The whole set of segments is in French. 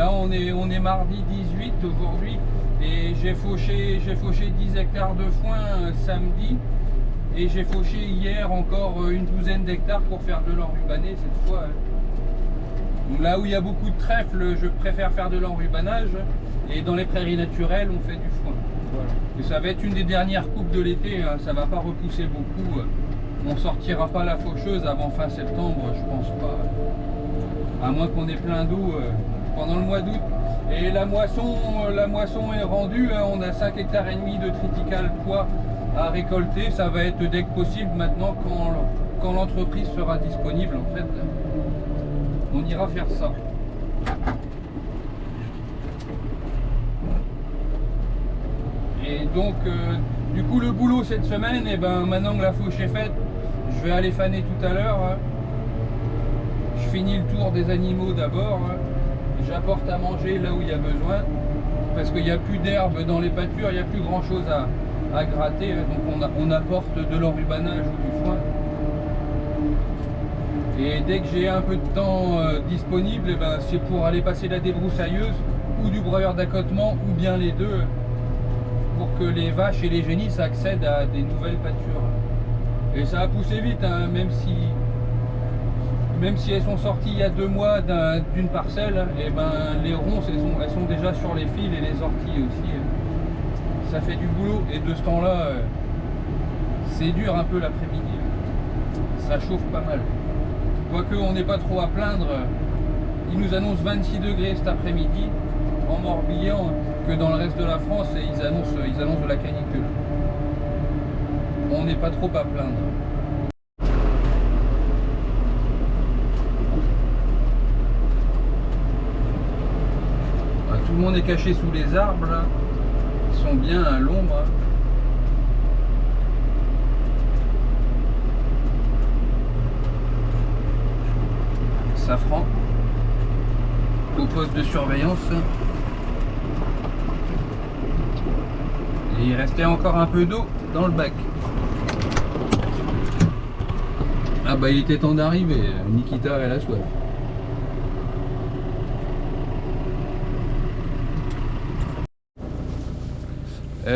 Là on est mardi 18 aujourd'hui et j'ai fauché 10 hectares de foin samedi et j'ai fauché hier encore une douzaine d'hectares pour faire de l'enrubanné cette fois. Donc là où il y a beaucoup de trèfle, je préfère faire de l'enrubanage et dans les prairies naturelles on fait du foin. Voilà. Et ça va être une des dernières coupes de l'été, hein. Ça va pas repousser beaucoup. On sortira pas la faucheuse avant fin septembre, je pense pas. À moins qu'on ait plein d'eau pendant le mois d'août. Et la moisson est rendue, hein. On a 5 hectares et demi de triticale pois à récolter. Ça va être dès que possible maintenant quand l'entreprise sera disponible en fait. On ira faire ça. Et donc du coup le boulot cette semaine, et ben maintenant que la fauche est faite, je vais aller faner tout à l'heure. Je finis le tour des animaux d'abord. J'apporte à manger là où il y a besoin. Parce qu'il n'y a plus d'herbe dans les pâtures, il n'y a plus grand chose à gratter. Donc on apporte de l'enrubanage ou du foin. Et dès que j'ai un peu de temps disponible, ben, c'est pour aller passer la débroussailleuse ou du broyeur d'accotement ou bien les deux. Pour que les vaches et les génisses accèdent à des nouvelles pâtures. Et ça a poussé vite, hein, même si elles sont sorties il y a 2 mois d'une parcelle, et ben les ronces elles sont déjà sur les fils et les orties aussi. Ça fait du boulot et de ce temps-là, c'est dur un peu l'après-midi. Ça chauffe pas mal. Quoique on n'est pas trop à plaindre, ils nous annoncent 26 degrés cet après-midi en Morbihan, que dans le reste de la France ils annoncent de la canicule. On n'est pas trop à plaindre. Tout le monde est caché sous les arbres là. Ils sont bien à l'ombre. Safran au poste de surveillance. Et il restait encore un peu d'eau dans le bac. Ah bah il était temps d'arriver. Nikita elle a soif.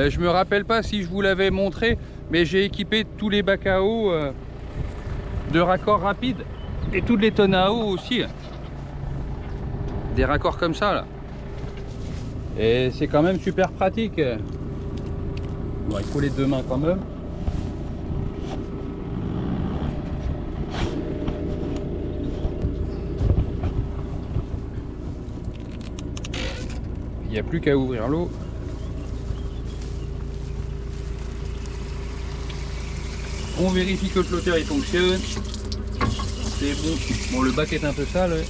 Je me rappelle pas si je vous l'avais montré, mais j'ai équipé tous les bacs à eau de raccords rapides et toutes les tonnes à eau aussi. Des raccords comme ça là. Et c'est quand même super pratique. Bon, il faut les 2 mains quand même. Il n'y a plus qu'à ouvrir l'eau. On vérifie que le flotteur il fonctionne. C'est bon. Bon, le bac est un peu sale. Ouais.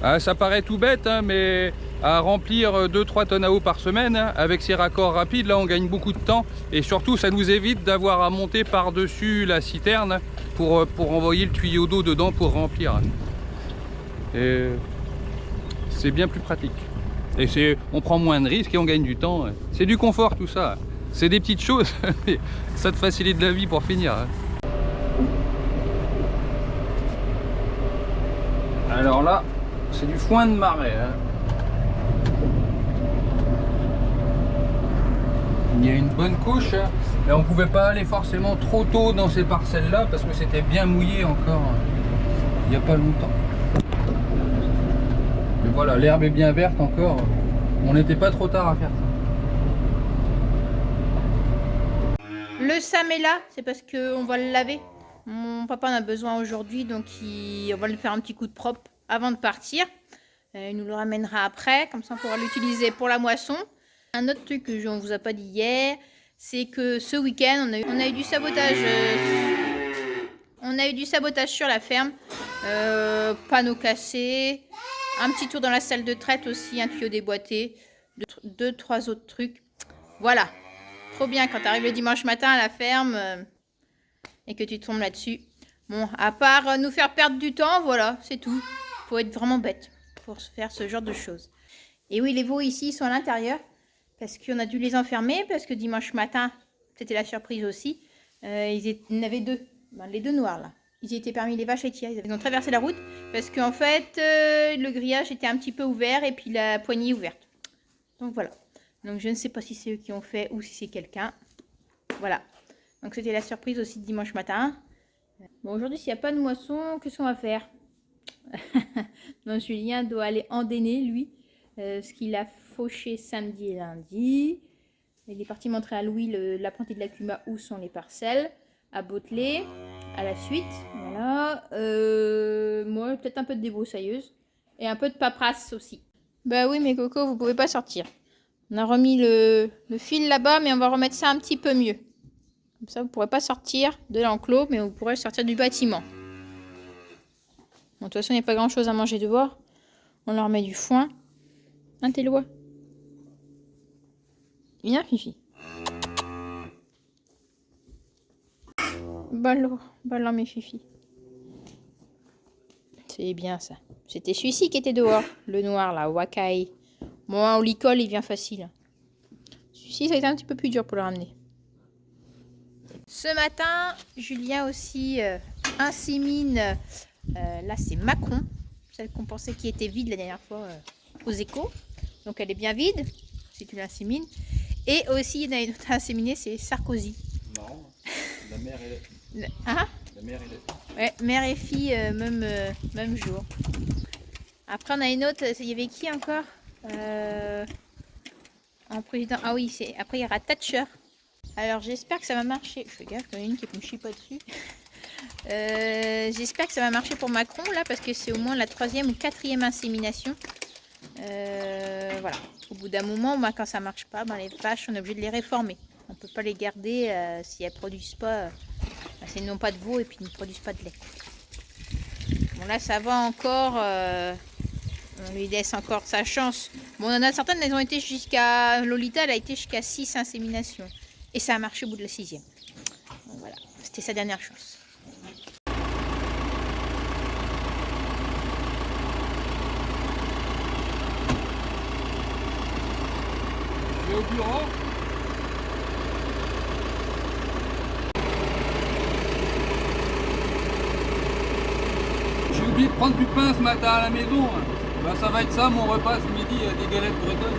Ah, ça paraît tout bête, hein, mais à remplir 2-3 tonnes à eau par semaine, hein, avec ces raccords rapides, là on gagne beaucoup de temps. Et surtout, ça nous évite d'avoir à monter par-dessus la citerne pour envoyer le tuyau d'eau dedans pour remplir. Et c'est bien plus pratique. Et on prend moins de risques et on gagne du temps. C'est du confort tout ça. C'est des petites choses, mais ça te facilite la vie pour finir. Alors là, c'est du foin de marais. Il y a une bonne couche. Et on pouvait pas aller forcément trop tôt dans ces parcelles là parce que c'était bien mouillé encore il n'y a pas longtemps. Mais voilà, l'herbe est bien verte encore. On n'était pas trop tard à faire ça. Le Sam est là, c'est parce qu'on va le laver. Mon papa en a besoin aujourd'hui, donc on va lui faire un petit coup de propre avant de partir. Il nous le ramènera après, comme ça on pourra l'utiliser pour la moisson. Un autre truc que on vous a pas dit hier, c'est que ce week-end, on a eu du sabotage. On a eu du sabotage sur la ferme. Panneaux cassés, un petit tour dans la salle de traite aussi, un tuyau déboîté, 2-3 autres trucs. Voilà. Trop bien quand tu arrives le dimanche matin à la ferme et que tu tombes là-dessus. Bon, à part nous faire perdre du temps, voilà, c'est tout. Faut être vraiment bête pour faire ce genre de choses. Et oui, les veaux ici sont à l'intérieur parce qu'on a dû les enfermer parce que dimanche matin, c'était la surprise aussi. Il y en avait 2, ben, les 2 noirs là. ils étaient parmi les vaches laitières. Ils ont traversé la route parce qu'en fait, le grillage était un petit peu ouvert et puis la poignée ouverte. Donc voilà. Donc je ne sais pas si c'est eux qui ont fait ou si c'est quelqu'un. Voilà. Donc c'était la surprise aussi de dimanche matin. Bon, aujourd'hui, s'il n'y a pas de moisson, qu'est-ce qu'on va faire? Donc Julien doit aller endainer, lui, ce qu'il a fauché samedi et lundi. Il est parti montrer à Louis, l'apprenti de la Cuma, où sont les parcelles. À Boteler, à la suite. Voilà. Moi, peut-être un peu de débroussailleuse. Et un peu de paperasse aussi. Bah oui, mes cocos, vous pouvez pas sortir. On a remis le fil là-bas, mais on va remettre ça un petit peu mieux. Comme ça, vous ne pourrez pas sortir de l'enclos, mais vous pourrez sortir du bâtiment. Bon, de toute façon, il n'y a pas grand-chose à manger dehors. On leur met du foin. Hein, tes lois? Viens, Fifi. Ballon, mes Fifi. C'est bien ça. C'était celui-ci qui était dehors. Le noir, là, Wakai. Moi, on l'y colle, il vient facile. Celui-ci, ça a été un petit peu plus dur pour le ramener. Ce matin, Julien aussi insémine. Là, c'est Macron. Celle qu'on pensait qui était vide la dernière fois aux échos. Donc, elle est bien vide. Si tu l'insémines. Et aussi, il y en a une autre à inséminer, c'est Sarkozy. Marrant. La mère et la fille. Hein? La mère et la fille. Ouais, mère et fille, même jour. Après, on a une autre. Il y avait qui encore en président? Ah oui, après, il y aura Thatcher. Alors, j'espère que ça va marcher. Je fais gaffe, il y en a une qui me chie pas dessus. J'espère que ça va marcher pour Macron, là, parce que c'est au moins la 3e ou 4e insémination. Voilà. Au bout d'un moment, bah, quand ça marche pas, les vaches, on est obligé de les réformer. On peut pas les garder si elles produisent pas. Si elles n'ont pas de veau et puis ne produisent pas de lait. Bon, là, ça va encore. On lui laisse encore sa chance. Bon, on en a certaines, elles ont été jusqu'à... Lolita, elle a été jusqu'à 6 inséminations. Et ça a marché au bout de la 6e. Donc voilà, c'était sa dernière chance. Je vais au bureau. J'ai oublié de prendre du pain ce matin à la maison. Ben, ça va être ça mon repas ce midi, des galettes bretonnes.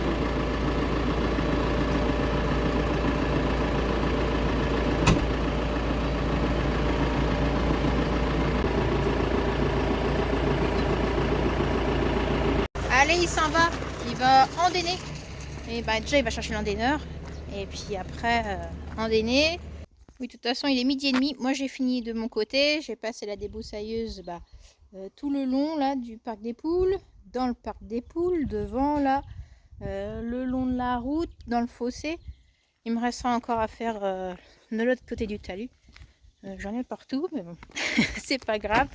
Allez, il s'en va. Il va endainer. Et bah, déjà, il va chercher l'endaineur. Et puis après, endainer. Oui, de toute façon, il est 12h30. Moi, j'ai fini de mon côté. J'ai passé la débroussailleuse tout le long là du parc des poules. Dans le parc des poules, devant là. Le long de la route, dans le fossé. Il me restera encore à faire de l'autre côté du talus. J'en ai partout, mais bon, c'est pas grave.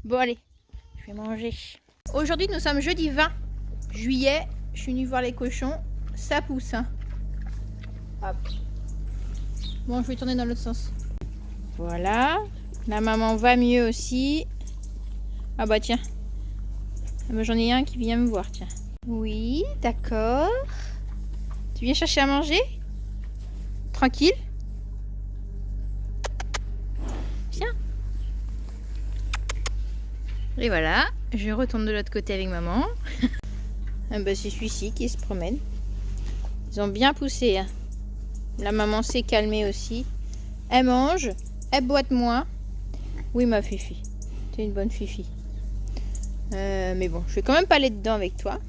Bon, allez, je vais manger. Aujourd'hui, nous sommes jeudi 20 juillet. Je suis venue voir les cochons. Ça pousse, hein. Hop. Bon, je vais tourner dans l'autre sens. Voilà. La maman va mieux aussi. Ah bah tiens. Ah bah, j'en ai un qui vient me voir, tiens. Oui, d'accord. Tu viens chercher à manger? Tranquille? Viens. Et voilà, je retourne de l'autre côté avec maman. Ah bah, c'est celui-ci qui se promène. Ils ont bien poussé, hein. La maman s'est calmée aussi. Elle mange, elle boite moins. Oui, ma Fifi, t'es une bonne Fifi. Mais bon, je vais quand même pas aller dedans avec toi.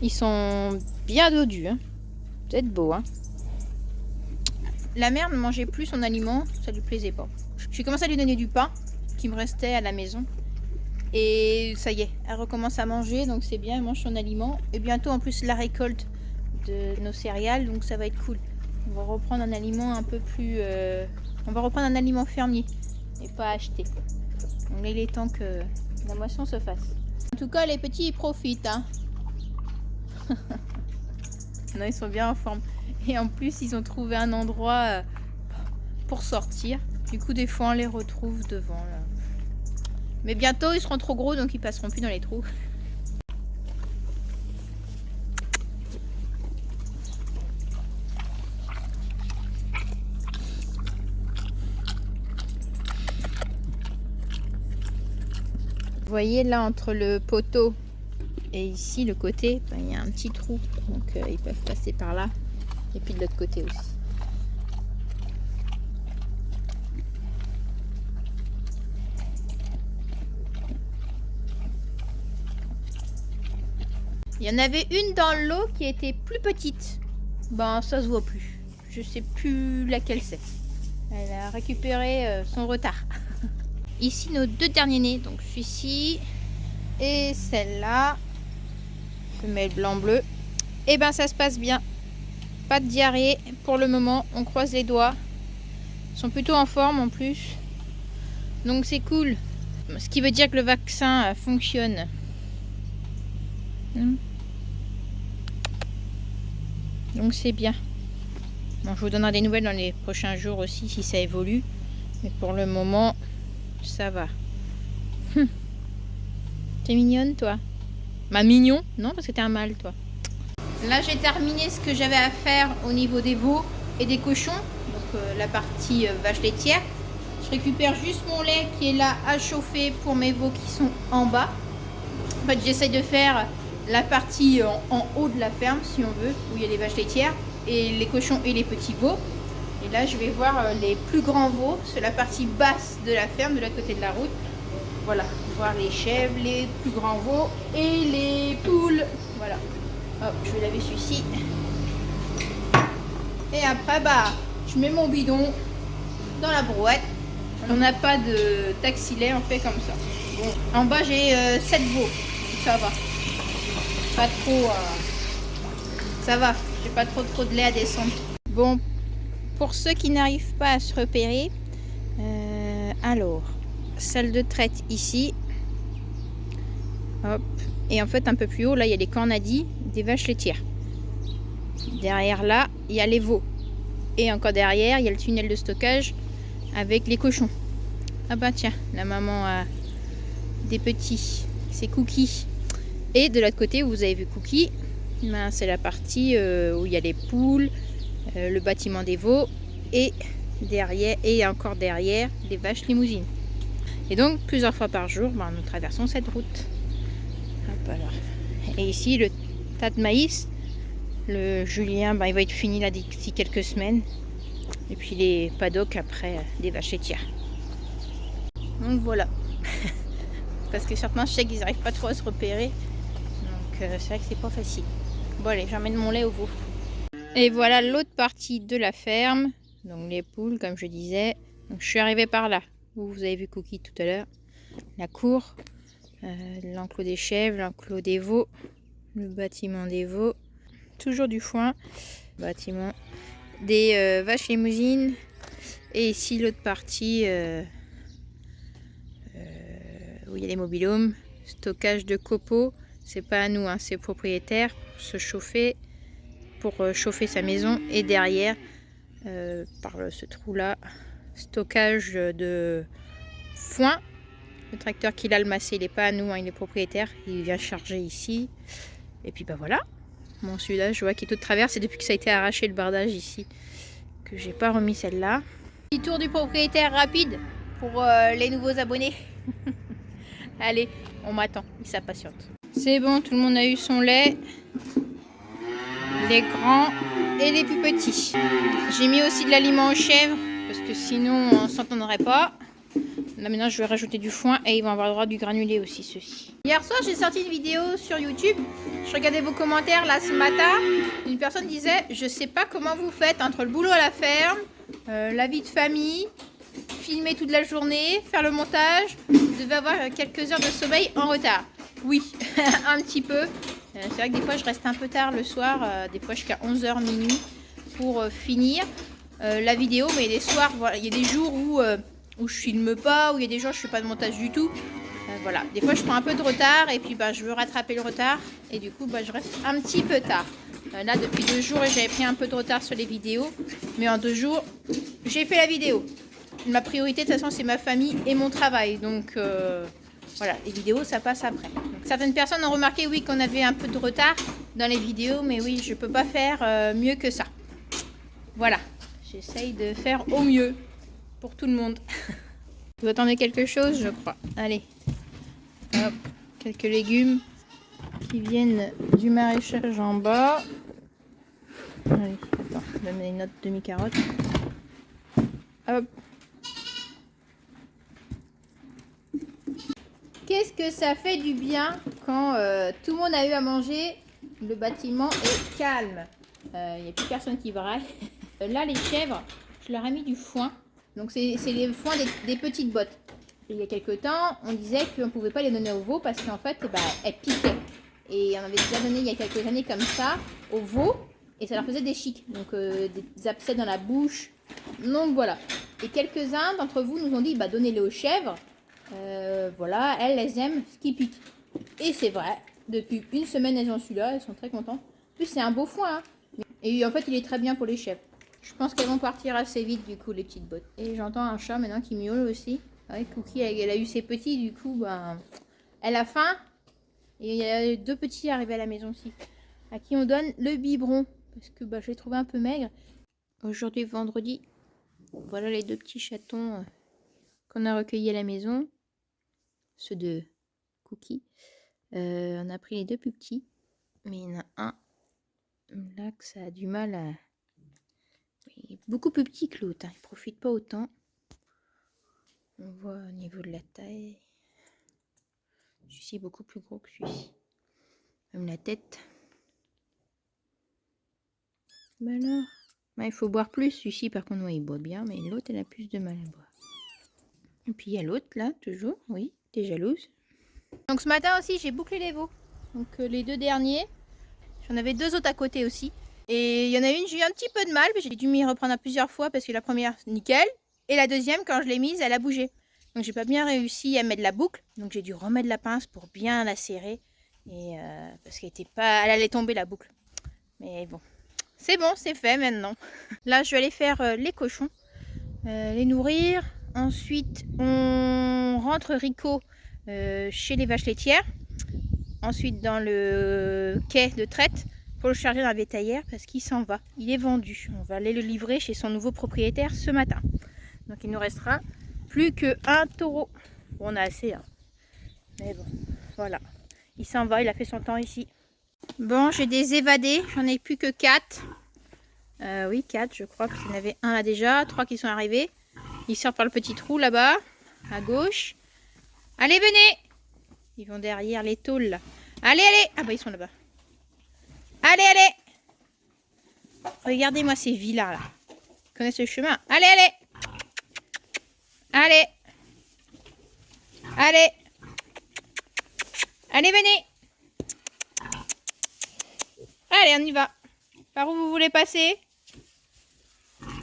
Ils sont bien dodus, hein. Vous êtes beaux, hein. La mère ne mangeait plus son aliment, ça lui plaisait pas. J'ai commencé à lui donner du pain qui me restait à la maison. Et ça y est, elle recommence à manger, donc c'est bien, elle mange son aliment. Et bientôt en plus la récolte de nos céréales, donc ça va être cool. On va reprendre un aliment un peu plus... on va reprendre un aliment fermier et pas acheté. Donc là il est temps que la moisson se fasse. En tout cas les petits ils profitent, hein. Non, ils sont bien en forme. Et en plus ils ont trouvé un endroit pour sortir. Du coup des fois on les retrouve devant là. Mais bientôt ils seront trop gros donc ils passeront plus dans les trous. Vous voyez là entre le poteau et ici le côté, ben, il y a un petit trou. Donc ils peuvent passer par là. Et puis de l'autre côté aussi. Il y en avait une dans l'eau qui était plus petite. Ben ça se voit plus. Je sais plus laquelle c'est. Elle a récupéré son retard. Ici nos deux derniers nés. Donc celui-ci et celle-là. Femelle blanc-bleu. Et ben ça se passe bien. Pas de diarrhée pour le moment. On croise les doigts. Ils sont plutôt en forme en plus. Donc c'est cool. Ce qui veut dire que le vaccin fonctionne. Donc c'est bien. Bon, je vous donnerai des nouvelles dans les prochains jours aussi si ça évolue. Mais pour le moment, ça va. T'es mignonne toi? Bah mignon? Non, parce que t'es un mâle toi. Là j'ai terminé ce que j'avais à faire au niveau des veaux et des cochons. Donc la partie vache laitière. Je récupère juste mon lait qui est là à chauffer pour mes veaux qui sont en bas. En fait j'essaye de faire la partie en haut de la ferme si on veut, où il y a les vaches laitières et les cochons et les petits veaux. Et là je vais voir les plus grands veaux sur la partie basse de la ferme, de l'autre côté de la route. Voilà, voir les chèvres, les plus grands veaux et les poules. Voilà. Hop, je vais laver celui-ci. Et après bah je mets mon bidon dans la brouette. On n'a pas de taxilet, on fait comme ça. Bon, en bas j'ai 7 veaux, ça va. Pas trop, ça va, j'ai pas trop de lait à descendre. Bon, pour ceux qui n'arrivent pas à se repérer, alors, salle de traite ici, hop, et en fait un peu plus haut, là il y a les cornadis des vaches laitières. Derrière là, il y a les veaux. Et encore derrière, il y a le tunnel de stockage avec les cochons. Ah bah tiens, la maman a des petits, c'est Cookie. Et de l'autre côté où vous avez vu Cookie, ben, c'est la partie où il y a les poules, le bâtiment des veaux et derrière et encore derrière les vaches limousines. Et donc plusieurs fois par jour, ben, nous traversons cette route. Hop, alors. Et ici le tas de maïs, le Julien, ben, il va être fini là d'ici quelques semaines. Et puis les paddocks après des vaches laitières. Donc voilà. Parce que certains, je sais qu'ils n'arrivent pas trop à se repérer. C'est vrai que c'est pas facile. Bon allez, j'emmène mon lait au veau. Et voilà l'autre partie de la ferme. Donc les poules comme je disais. Donc je suis arrivée par là. Où vous avez vu Cookie tout à l'heure. La cour. L'enclos des chèvres, l'enclos des veaux. Le bâtiment des veaux. Toujours du foin. Bâtiment des vaches limousines. Et ici l'autre partie où il y a les mobil-homes. Stockage de copeaux. C'est pas à nous, hein, c'est au propriétaire pour se chauffer, pour chauffer sa maison. Et derrière, par ce trou-là, stockage de foin. Le tracteur qui l'a le massé, il n'est pas à nous, hein, il est propriétaire. Il vient charger ici. Et puis bah voilà. Bon, celui-là, je vois qu'il est tout de travers. C'est depuis que ça a été arraché le bardage ici que j'ai pas remis celle-là. Petit tour du propriétaire rapide pour les nouveaux abonnés. Allez, on m'attend, il s'impatiente. C'est bon, tout le monde a eu son lait. Les grands et les plus petits. J'ai mis aussi de l'aliment aux chèvres parce que sinon on s'entendrait pas. Là maintenant je vais rajouter du foin et ils vont avoir le droit du granulé aussi ceux-ci. Hier soir j'ai sorti une vidéo sur YouTube. Je regardais vos commentaires là ce matin. Une personne disait je sais pas comment vous faites entre le boulot à la ferme, la vie de famille, filmer toute la journée, faire le montage. Vous devez avoir quelques heures de sommeil en retard. Oui, un petit peu. C'est vrai que des fois je reste un peu tard le soir, des fois jusqu'à 11h minuit pour finir la vidéo. Mais il y a des soirs, voilà, il y a des jours où je filme pas, où il y a des jours où je fais pas de montage du tout. Voilà, des fois je prends un peu de retard et puis bah, je veux rattraper le retard et du coup bah, je reste un petit peu tard. Là depuis 2 jours j'avais pris un peu de retard sur les vidéos, mais en 2 jours j'ai fait la vidéo. Ma priorité de toute façon c'est ma famille et mon travail, donc voilà, les vidéos ça passe après. Donc, certaines personnes ont remarqué oui qu'on avait un peu de retard dans les vidéos, mais oui je peux pas faire mieux que ça. Voilà, j'essaye de faire au mieux pour tout le monde. Vous attendez quelque chose je crois. Allez, Hop, quelques légumes qui viennent du maraîchage en bas. Allez, attends, je vais mettre une autre demi-carotte. Hop. Qu'est-ce que ça fait du bien quand tout le monde a eu à manger, le bâtiment est calme. Il n'y a plus personne qui braille. Là, les chèvres, je leur ai mis du foin. Donc, c'est les foins des petites bottes. Et il y a quelques temps, on disait qu'on ne pouvait pas les donner aux veaux parce qu'en fait, elles piquaient. Et on avait déjà donné il y a quelques années comme ça aux veaux et ça leur faisait des chics. Donc, des abcès dans la bouche. Donc, voilà. Et quelques-uns d'entre vous nous ont dit, donnez-les aux chèvres. Voilà, elles aiment ce qui pique. Et c'est vrai, depuis une semaine, elles ont celui-là, elles sont très contentes. En plus, c'est un beau foin. Hein. Et en fait, il est très bien pour les chèvres. Je pense qu'elles vont partir assez vite, du coup, les petites bottes. Et j'entends un chat maintenant qui miaule aussi. Ouais, Cookie, elle a eu ses petits, du coup, elle a faim. Et il y a 2 petits arrivés à la maison aussi, à qui on donne le biberon. Parce que je l'ai trouvé un peu maigre. Aujourd'hui, vendredi, voilà les 2 petits chatons qu'on a recueillis à la maison. Ceux de Cookie. On a pris les 2 plus petits. Mais il y en a un là que ça a du mal à... Il est beaucoup plus petit que l'autre. Hein. Il ne profite pas autant. On voit au niveau de la taille. Celui-ci est beaucoup plus gros que celui-ci. Même la tête. Alors, il faut boire plus. Celui-ci, par contre, il boit bien. Mais l'autre, elle a plus de mal à boire. Et puis, il y a l'autre, là, toujours. Oui, t'es jalouse. Donc, ce matin aussi, j'ai bouclé les veaux. Donc, les 2 derniers. J'en avais 2 autres à côté aussi. Et il y en a une, j'ai eu un petit peu de mal. J'ai dû m'y reprendre à plusieurs fois parce que la première, nickel. Et la deuxième, quand je l'ai mise, elle a bougé. Donc, j'ai pas bien réussi à mettre la boucle. Donc, j'ai dû remettre la pince pour bien la serrer. Et parce qu'elle était pas... Elle allait tomber, la boucle. Mais bon, c'est bon, c'est fait maintenant. Là, je vais aller faire les cochons. Les nourrir. Ensuite, on rentre Rico chez les vaches laitières. Ensuite, dans le quai de traite pour le charger dans la bétaillère parce qu'il s'en va. Il est vendu. On va aller le livrer chez son nouveau propriétaire ce matin. Donc, il nous restera plus qu'un taureau. Bon, on a assez. Hein. Mais bon, voilà. Il s'en va. Il a fait son temps ici. Bon, j'ai des évadés. J'en ai plus que 4. Oui, 4, je crois. Parce qu'il y en avait un là déjà. 3 qui sont arrivés. Ils sortent par le petit trou là-bas, à gauche. Allez, venez! Ils vont derrière les tôles là. Allez, allez! Ah ils sont là-bas. Allez, allez! Regardez-moi ces villas là. Ils connaissent le chemin. Allez, allez! Allez! Allez! Allez, venez! Allez, on y va. Par où vous voulez passer?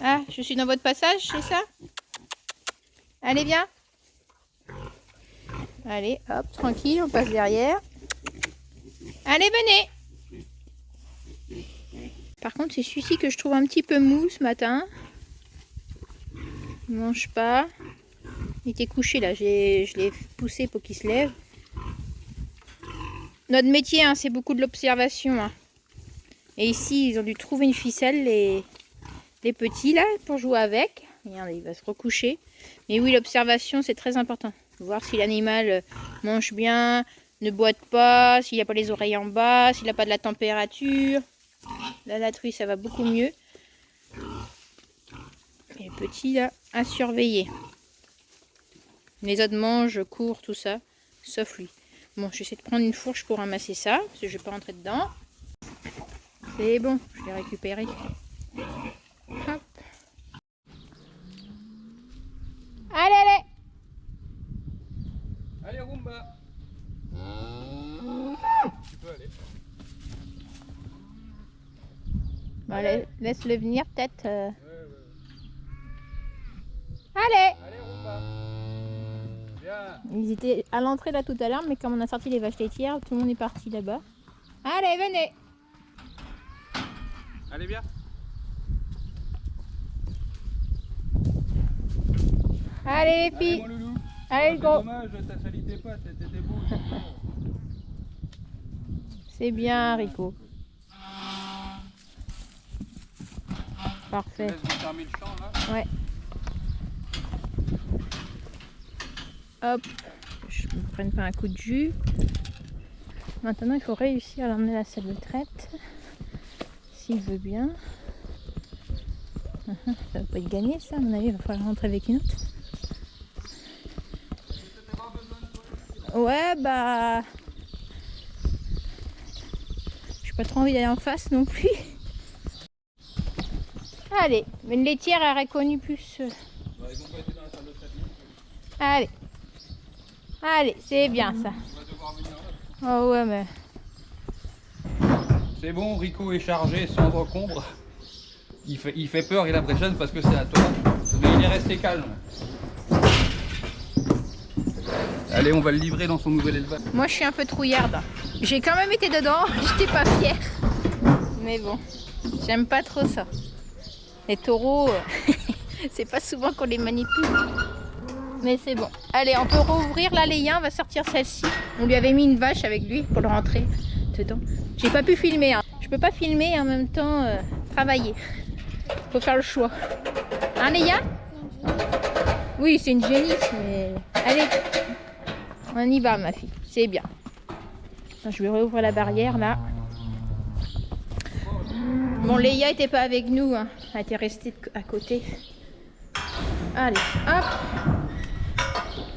Ah, je suis dans votre passage, c'est ça? Allez, viens. Allez, hop, tranquille, on passe derrière. Allez, venez. Par contre, c'est celui-ci que je trouve un petit peu mou ce matin. Il ne mange pas. Il était couché là, je l'ai poussé pour qu'il se lève. Notre métier, hein, c'est beaucoup de l'observation. Hein. Et ici, ils ont dû trouver une ficelle, les petits là, pour jouer avec. Regardez, il va se recoucher. Mais oui, l'observation, c'est très important. Voir si l'animal mange bien, ne boite pas, s'il n'a pas les oreilles en bas, s'il n'a pas de la température. Là, la truie, ça va beaucoup mieux. Et le petit, là, à surveiller. Les autres mangent, courent, tout ça, sauf lui. Bon, j'essaie de prendre une fourche pour ramasser ça, parce que je ne vais pas rentrer dedans. C'est bon, je l'ai récupéré. Hop. Allez, allez! Allez, Rumba! Tu peux aller. Bon, laisse-le venir peut-être. Ouais. Allez! Allez, Rumba! Bien! Ils étaient à l'entrée là tout à l'heure, mais comme on a sorti les vaches laitières, tout le monde est parti là-bas. Allez, venez! Allez, bien! Allez, les filles! Allez, mon loulou! Allez, le gros! Dommage, t'as sali tes pattes, t'étais beau. C'est bien, Rico. Parfait. Laisse-moi fermer le champ là. Ouais. Hop. Je ne prenne pas un coup de jus. Maintenant, il faut réussir à l'emmener à la salle de traite. S'il veut bien. Ça va pas être gagné, ça, à mon avis. Il va falloir rentrer avec une autre. Ouais, bah... J'ai pas trop envie d'aller en face non plus. Allez, mais une laitière aurait connu plus. Allez. Allez, c'est bien ça. Oh ouais, mais... C'est bon, Rico est chargé sans encombre. Il fait peur, il impressionne parce que c'est à toi. Mais il est resté calme. Allez, on va le livrer dans son nouvel élevage. Moi, je suis un peu trouillarde. J'ai quand même été dedans, j'étais pas fière. Mais bon, j'aime pas trop ça. Les taureaux, c'est pas souvent qu'on les manipule. Mais c'est bon. Allez, on peut rouvrir la Léa, on va sortir celle-ci. On lui avait mis une vache avec lui pour le rentrer dedans. J'ai pas pu filmer. Hein. Je peux pas filmer et en même temps travailler. Faut faire le choix. Hein, Léa? Oui, c'est une génisse, mais... Allez, on y va, ma fille. C'est bien. Je vais rouvrir la barrière, là. Bon, Léa était pas avec nous. Hein. Elle était restée à côté. Allez, hop.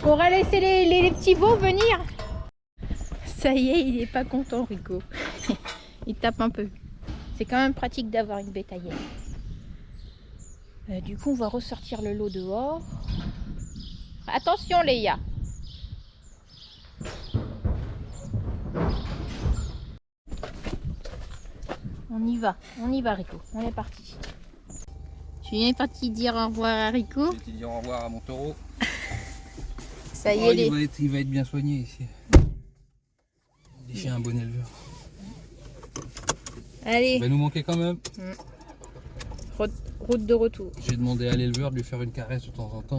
On va laisser les petits veaux venir. Ça y est, il est pas content, Rico. Il tape un peu. C'est quand même pratique d'avoir une bétaillère. Du coup, on va ressortir le lot dehors. Attention, Léa. On y va, Rico. On est parti. Julien est parti dire au revoir à Rico. Je vais te dire au revoir à mon taureau. Ça y est, il va être bien soigné ici. Il est chez un bon éleveur. Allez. Il va nous manquer quand même. Route de retour. J'ai demandé à l'éleveur de lui faire une caresse de temps en temps.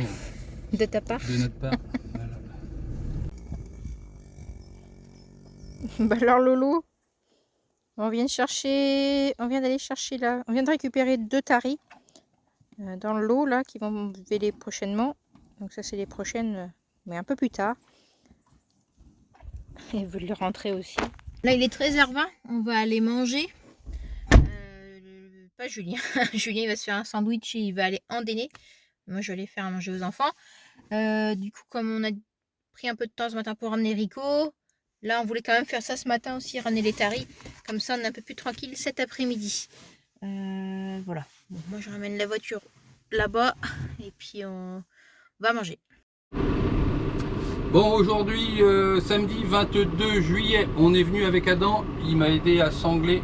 De ta part? De notre part. Voilà. Bah alors Lolo, on vient d'aller chercher là. On vient de récupérer 2 taris dans le lot là qui vont véler prochainement. Donc ça c'est les prochaines, mais un peu plus tard. Et veulent le rentrer aussi. Là il est 13h20, on va aller manger. Pas Julien. Julien il va se faire un sandwich et il va aller en dîner. Moi je vais aller faire à manger aux enfants. Du coup comme on a pris un peu de temps ce matin pour ramener Rico, là on voulait quand même faire ça ce matin aussi, ramener les taris. Comme ça on est un peu plus tranquille cet après-midi. Voilà. Bon, moi je ramène la voiture là-bas et puis on va manger. Bon, aujourd'hui, samedi 22 juillet, on est venu avec Adam. Il m'a aidé à sangler.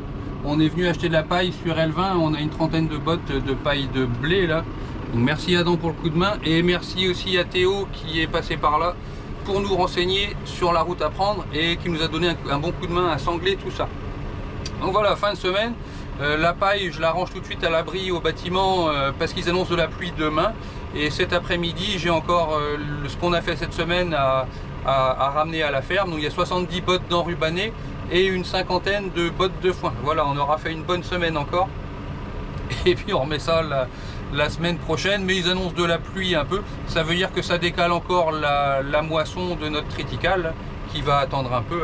On est venu acheter de la paille sur L20. On a une trentaine de bottes de paille de blé là. Donc merci Adam pour le coup de main. Et merci aussi à Théo qui est passé par là pour nous renseigner sur la route à prendre et qui nous a donné un bon coup de main à sangler tout ça. Donc voilà, fin de semaine. La paille, je la range tout de suite à l'abri au bâtiment parce qu'ils annoncent de la pluie demain. Et cet après-midi, j'ai encore ce qu'on a fait cette semaine à ramener à la ferme. Donc il y a 70 bottes d'enrubannées et une cinquantaine de bottes de foin. Voilà, on aura fait une bonne semaine encore. Et puis on remet ça la semaine prochaine. Mais ils annoncent de la pluie un peu. Ça veut dire que ça décale encore la moisson de notre triticale qui va attendre un peu.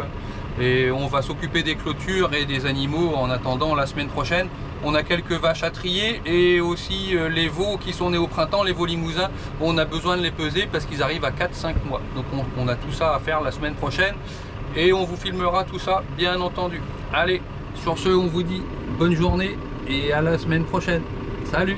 Et on va s'occuper des clôtures et des animaux en attendant la semaine prochaine. On a quelques vaches à trier et aussi les veaux qui sont nés au printemps, les veaux limousins, on a besoin de les peser parce qu'ils arrivent à 4-5 mois. Donc on a tout ça à faire la semaine prochaine et on vous filmera tout ça bien entendu. Allez, sur ce on vous dit bonne journée et à la semaine prochaine. Salut!